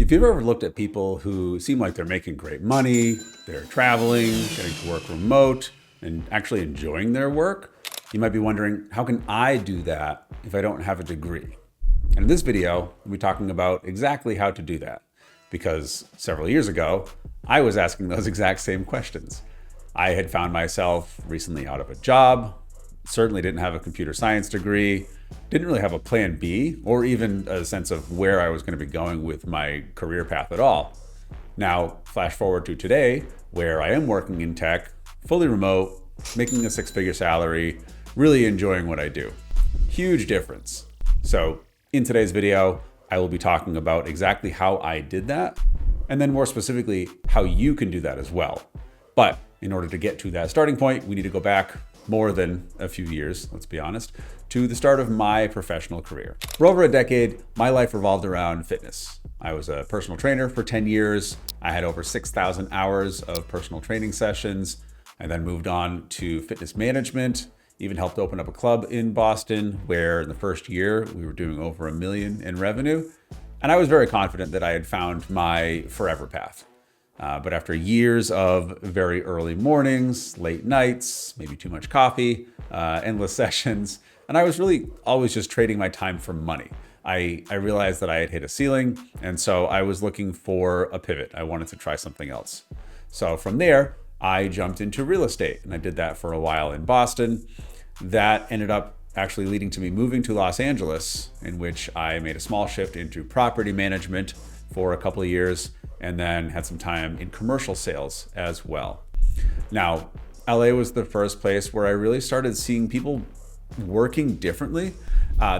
If you've ever looked at people who seem like they're making great money, they're traveling, getting to work remote, and actually enjoying their work, you might be wondering, how can I do that if I don't have a degree? And in this video, we'll be talking about exactly how to do that. Because several years ago, I was asking those exact same questions. I had found myself recently out of a job, certainly didn't have a computer science degree, didn't really have a plan B or even a sense of where I was going to be going with my career path at all. Now, flash forward to today, where I am working in tech, fully remote, making a six-figure salary, really enjoying what I do. Huge difference. So in today's video, I will be talking about exactly how I did that, and then more specifically, how you can do that as well. But in order to get to that starting point, we need to go back more than a few years, let's be honest, to the start of my professional career. For over a decade, my life revolved around fitness. I was a personal trainer for 10 years. I had over 6,000 hours of personal training sessions. I then moved on to fitness management, even helped open up a club in Boston where in the first year we were doing over $1 million in revenue. And I was very confident that I had found my forever path. But after years of very early mornings, late nights, maybe too much coffee, endless sessions, and I was really always just trading my time for money. I realized that I had hit a ceiling, and so I was looking for a pivot. I wanted to try something else. So from there, I jumped into real estate, and I did that for a while in Boston. That ended up actually leading to me moving to Los Angeles, in which I made a small shift into property management for a couple of years, and then had some time in commercial sales as well. Now, LA was the first place where I really started seeing people working differently.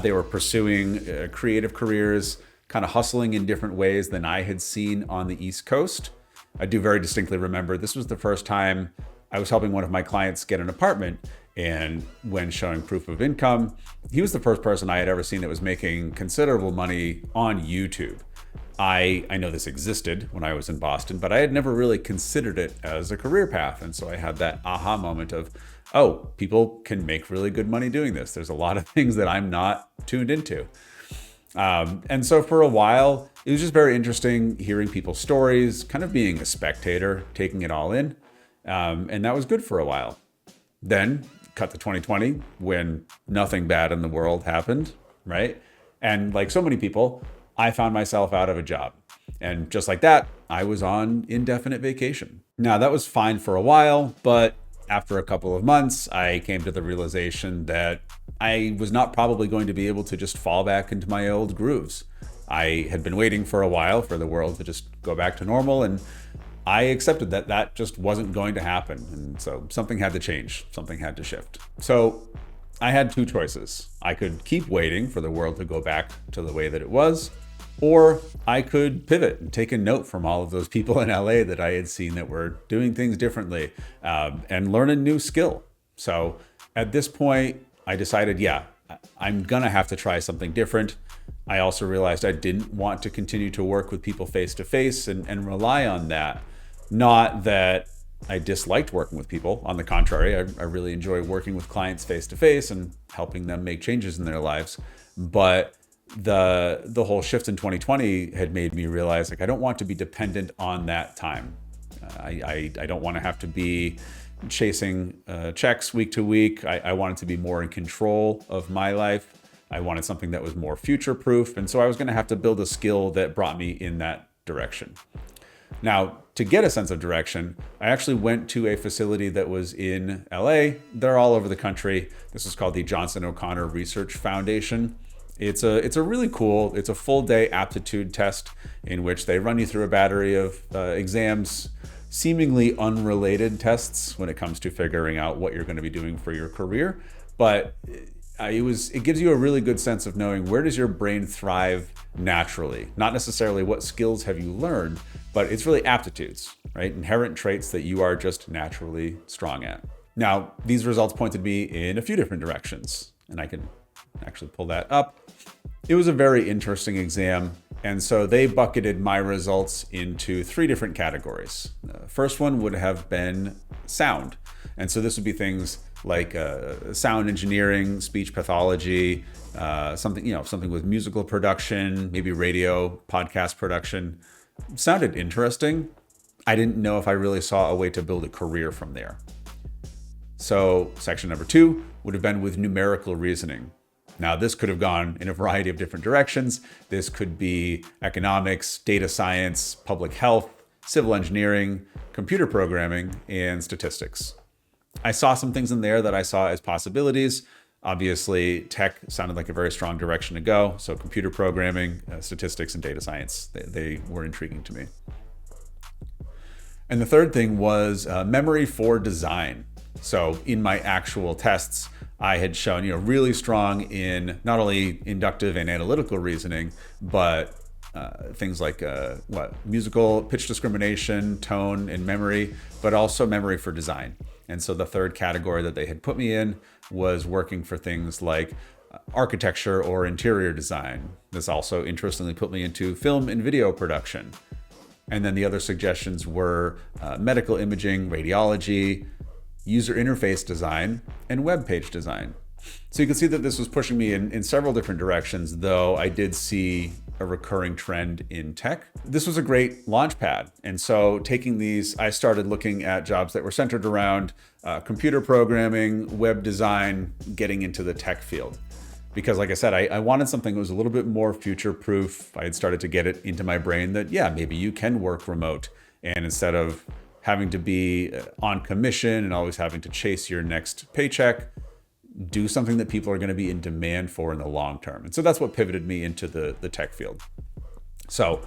They were pursuing creative careers, kind of hustling in different ways than I had seen on the East Coast. I do very distinctly remember this was the first time I was helping one of my clients get an apartment, and when showing proof of income, he was the first person I had ever seen that was making considerable money on YouTube. I know this existed when I was in Boston, but I had never really considered it as a career path. And so I had that aha moment of, oh, people can make really good money doing this. There's a lot of things that I'm not tuned into. And so for a while, it was just very interesting hearing people's stories, kind of being a spectator, taking it all in. And that was good for a while. Then cut to 2020 when nothing bad in the world happened, right? And like so many people, I found myself out of a job. And just like that, I was on indefinite vacation. Now, that was fine for a while, but after a couple of months, I came to the realization that I was not probably going to be able to just fall back into my old grooves. I had been waiting for a while for the world to just go back to normal, and I accepted that that just wasn't going to happen. And so something had to change, something had to shift. So I had two choices. I could keep waiting for the world to go back to the way that it was, or I could pivot and take a note from all of those people in LA that I had seen that were doing things differently, and learn a new skill. So at this point, I decided, yeah, I'm gonna have to try something different. I also realized I didn't want to continue to work with people face to face and rely on that. Not that I disliked working with people. On the contrary, I really enjoy working with clients face to face and helping them make changes in their lives. But the whole shift in 2020 had made me realize, like, I don't want to be dependent on that time. I don't want to have to be chasing checks week to week. I wanted to be more in control of my life. I wanted something that was more future proof. And so I was going to have to build a skill that brought me in that direction. Now, to get a sense of direction, I actually went to a facility that was in LA. They're all over the country. This is called the Johnson O'Connor Research Foundation. It's a really cool, it's a full day aptitude test in which they run you through a battery of exams, seemingly unrelated tests when it comes to figuring out what you're going to be doing for your career. But it gives you a really good sense of knowing where does your brain thrive naturally. Not necessarily what skills have you learned, but it's really aptitudes, right? Inherent traits that you are just naturally strong at. Now, these results pointed me in a few different directions, and I can actually pull that up. It was a very interesting exam, and so they bucketed my results into three different categories. The first one would have been sound, and so this would be things like sound engineering, speech pathology, something with musical production, maybe radio, podcast production. Sounded interesting. I didn't know if I really saw a way to build a career from there. So section number 2 would have been with numerical reasoning. Now, this could have gone in a variety of different directions. This could be economics, data science, public health, civil engineering, computer programming, and statistics. I saw some things in there that I saw as possibilities. Obviously, tech sounded like a very strong direction to go. So computer programming, statistics, and data science, they were intriguing to me. And the third thing was memory for design. So in my actual tests, I had shown, really strong in not only inductive and analytical reasoning, but things like musical pitch discrimination, tone, and memory, but also memory for design. And so the third category that they had put me in was working for things like architecture or interior design. This also interestingly put me into film and video production. And then the other suggestions were medical imaging, radiology, user interface design, and web page design. So you can see that this was pushing me in several different directions, though I did see a recurring trend in tech. This was a great launch pad. And so taking these, I started looking at jobs that were centered around computer programming, web design, getting into the tech field. Because like I said, I wanted something that was a little bit more future-proof. I had started to get it into my brain that, maybe you can work remote. And instead of having to be on commission and always having to chase your next paycheck, do something that people are going to be in demand for in the long term. And so that's what pivoted me into the tech field. So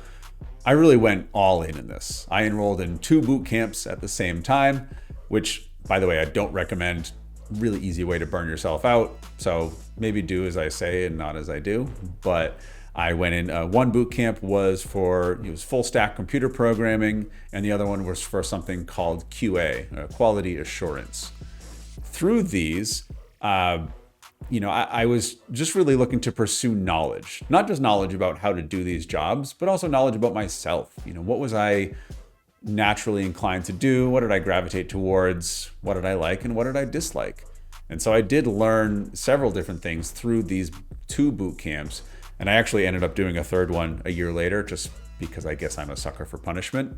I really went all in this. I enrolled in 2 boot camps at the same time, which, by the way, I don't recommend. Really easy way to burn yourself out. So maybe do as I say and not as I do. But I went in, one boot camp was full stack computer programming, and the other one was for something called QA, quality assurance. Through these, I was just really looking to pursue knowledge, not just knowledge about how to do these jobs, but also knowledge about myself. What was I naturally inclined to do? What did I gravitate towards? What did I like and what did I dislike? And so I did learn several different things through these 2 boot camps. And I actually ended up doing a third one a year later, just because I guess I'm a sucker for punishment.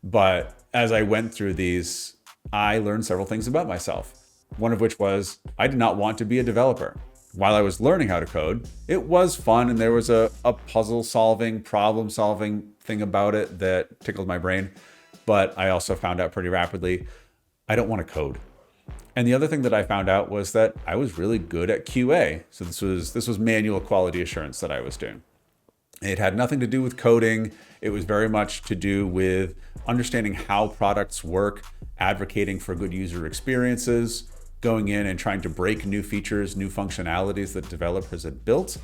But as I went through these, I learned several things about myself. One of which was I did not want to be a developer. While I was learning how to code, it was fun and there was a puzzle solving, problem solving thing about it that tickled my brain. But I also found out pretty rapidly, I don't want to code. And the other thing that I found out was that I was really good at QA. So this was manual quality assurance that I was doing. It had nothing to do with coding. It was very much to do with understanding how products work, advocating for good user experiences, going in and trying to break new features, new functionalities that developers had built,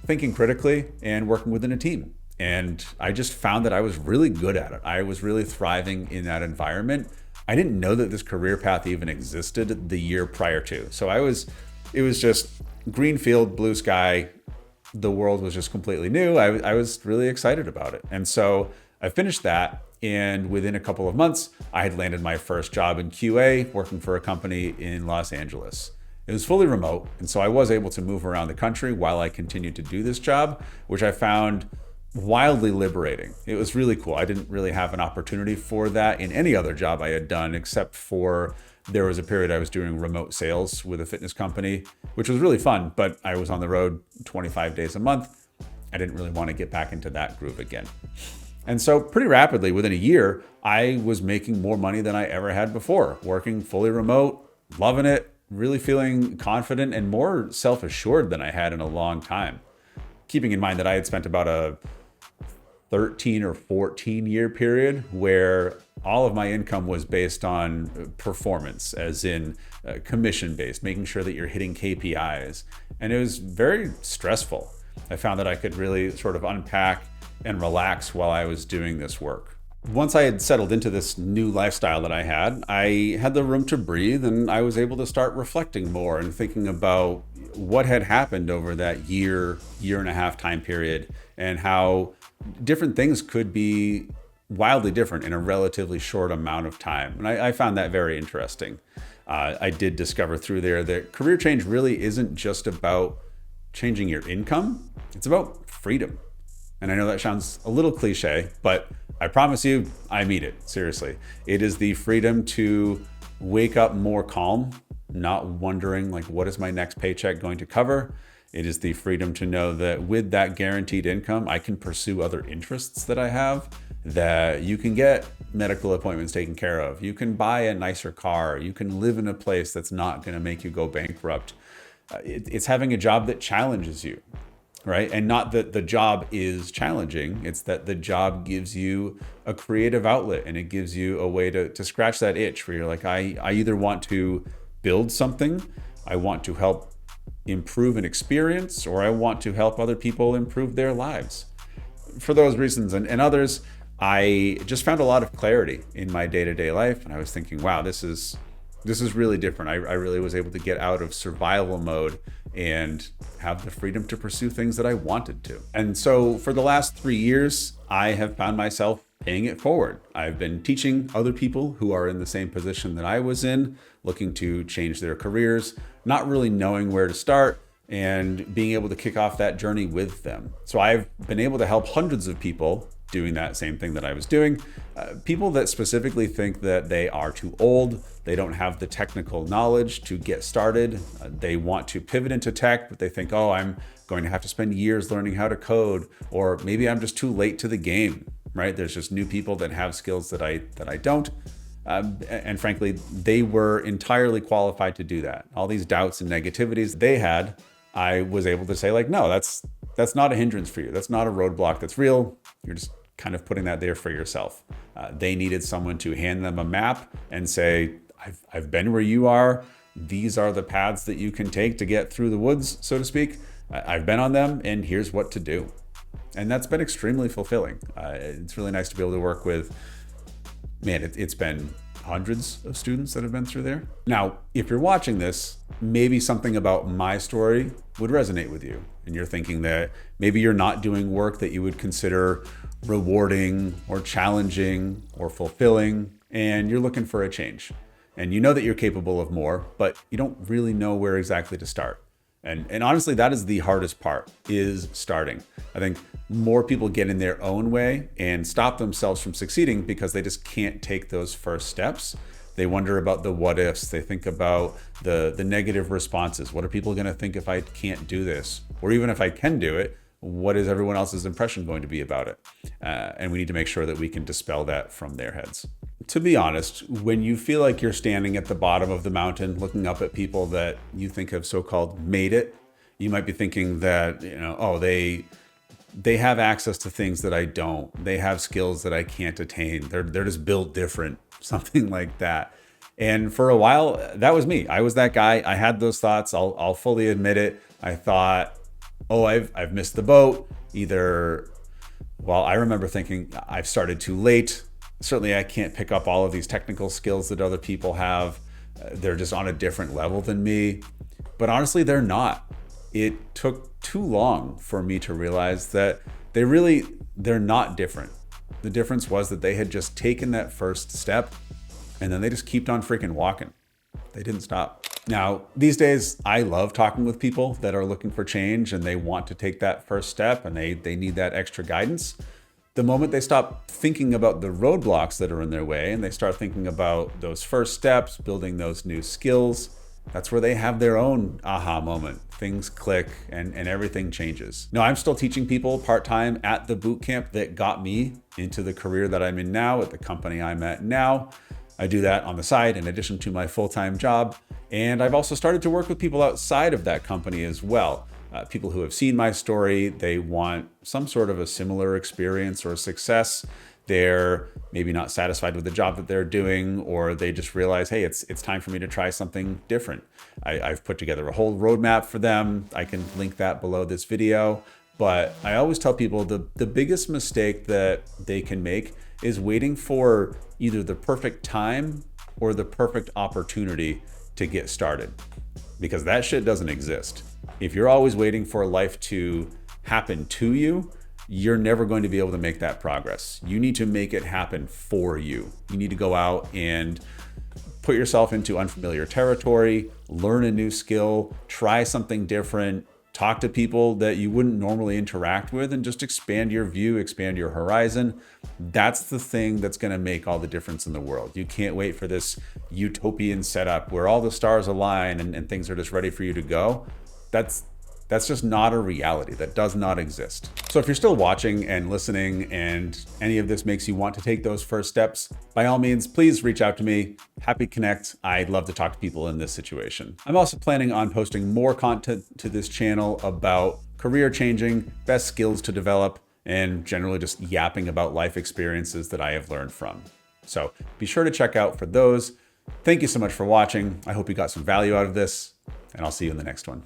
thinking critically, and working within a team. And I just found that I was really good at it. I was really thriving in that environment. I didn't know that this career path even existed the year prior to. So it was just green field, blue sky. The world was just completely new. I was really excited about it. And so I finished that. And within a couple of months, I had landed my first job in QA, working for a company in Los Angeles. It was fully remote. And so I was able to move around the country while I continued to do this job, which I found wildly liberating. It was really cool. I didn't really have an opportunity for that in any other job I had done, except for there was a period I was doing remote sales with a fitness company, which was really fun, but I was on the road 25 days a month. I didn't really want to get back into that groove again. And so pretty rapidly, within a year, I was making more money than I ever had before, working fully remote, loving it, really feeling confident and more self-assured than I had in a long time. Keeping in mind that I had spent about a 13 or 14 year period where all of my income was based on performance, as in commission based, making sure that you're hitting KPIs. And it was very stressful. I found that I could really sort of unpack and relax while I was doing this work. Once I had settled into this new lifestyle that I had the room to breathe, and I was able to start reflecting more and thinking about what had happened over that year and a half time period, and how different things could be wildly different in a relatively short amount of time. And I found that very interesting. I did discover through there that career change really isn't just about changing your income, it's about freedom. And I know that sounds a little cliche, but I promise you, I mean it, seriously. It is the freedom to wake up more calm, not wondering like, what is my next paycheck going to cover? It is the freedom to know that with that guaranteed income, I can pursue other interests that I have, that you can get medical appointments taken care of. You can buy a nicer car. You can live in a place that's not going to make you go bankrupt. It's having a job that challenges you, right? And not that the job is challenging. It's that the job gives you a creative outlet and it gives you a way to scratch that itch where you're like, I either want to build something, I want to help improve an experience, or I want to help other people improve their lives. For those reasons and others, I just found a lot of clarity in my day-to-day life. And I was thinking, wow, this is really different. I really was able to get out of survival mode and have the freedom to pursue things that I wanted to. And so for the last 3 years, I have found myself paying it forward. I've been teaching other people who are in the same position that I was in, looking to change their careers, not really knowing where to start, and being able to kick off that journey with them. So I've been able to help hundreds of people doing that same thing that I was doing. People that specifically think that they are too old, they don't have the technical knowledge to get started. They want to pivot into tech, but they think, oh, I'm going to have to spend years learning how to code, or maybe I'm just too late to the game, right? There's just new people that have skills that I don't. And frankly, they were entirely qualified to do that. All these doubts and negativities they had, I was able to say like, no, that's not a hindrance for you. That's not a roadblock that's real. You're just kind of putting that there for yourself. They needed someone to hand them a map and say, I've been where you are. These are the paths that you can take to get through the woods, so to speak. I've been on them and here's what to do. And that's been extremely fulfilling. It's really nice to be able to work with, man, it's been hundreds of students that have been through there. Now, if you're watching this, maybe something about my story would resonate with you. And you're thinking that maybe you're not doing work that you would consider rewarding or challenging or fulfilling, and you're looking for a change. And you know that you're capable of more, but you don't really know where exactly to start. And honestly, that is the hardest part, is starting. I think more people get in their own way and stop themselves from succeeding because they just can't take those first steps. They wonder about the what ifs. They think about the negative responses. What are people going to think if I can't do this? Or even if I can do it, what is everyone else's impression going to be about it? And we need to make sure that we can dispel that from their heads. To be honest, when you feel like you're standing at the bottom of the mountain, looking up at people that you think have so-called made it, you might be thinking that, oh, they have access to things that I don't. They have skills that I can't attain. They're just built different, something like that. And for a while, that was me. I was that guy. I had those thoughts. I'll fully admit it. I thought, oh, I've missed the boat. I remember thinking I've started too late. Certainly, I can't pick up all of these technical skills that other people have. They're just on a different level than me. But honestly, they're not. It took too long for me to realize that they're not different. The difference was that they had just taken that first step and then they just kept on freaking walking. They didn't stop. Now, these days, I love talking with people that are looking for change and they want to take that first step and they need that extra guidance. The moment they stop thinking about the roadblocks that are in their way and they start thinking about those first steps, building those new skills, that's where they have their own aha moment. Things click and everything changes. Now, I'm still teaching people part-time at the boot camp that got me into the career that I'm in now, at the company I'm at now. I do that on the side in addition to my full-time job. And I've also started to work with people outside of that company as well. People who have seen my story, they want some sort of a similar experience or success. They're maybe not satisfied with the job that they're doing, or they just realize, hey, it's time for me to try something different. I've put together a whole roadmap for them. I can link that below this video. But I always tell people the biggest mistake that they can make is waiting for either the perfect time or the perfect opportunity to get started, because that shit doesn't exist. If you're always waiting for life to happen to you, you're never going to be able to make that progress. You need to make it happen for you. You need to go out and put yourself into unfamiliar territory, learn a new skill, try something different, talk to people that you wouldn't normally interact with, and just expand your view, expand your horizon. That's the thing that's going to make all the difference in the world. You can't wait for this utopian setup where all the stars align and things are just ready for you to go. That's just not a reality. That does not exist. So if you're still watching and listening and any of this makes you want to take those first steps, by all means, please reach out to me. Happy to connect. I'd love to talk to people in this situation. I'm also planning on posting more content to this channel about career changing, best skills to develop, and generally just yapping about life experiences that I have learned from. So be sure to check out for those. Thank you so much for watching. I hope you got some value out of this, and I'll see you in the next one.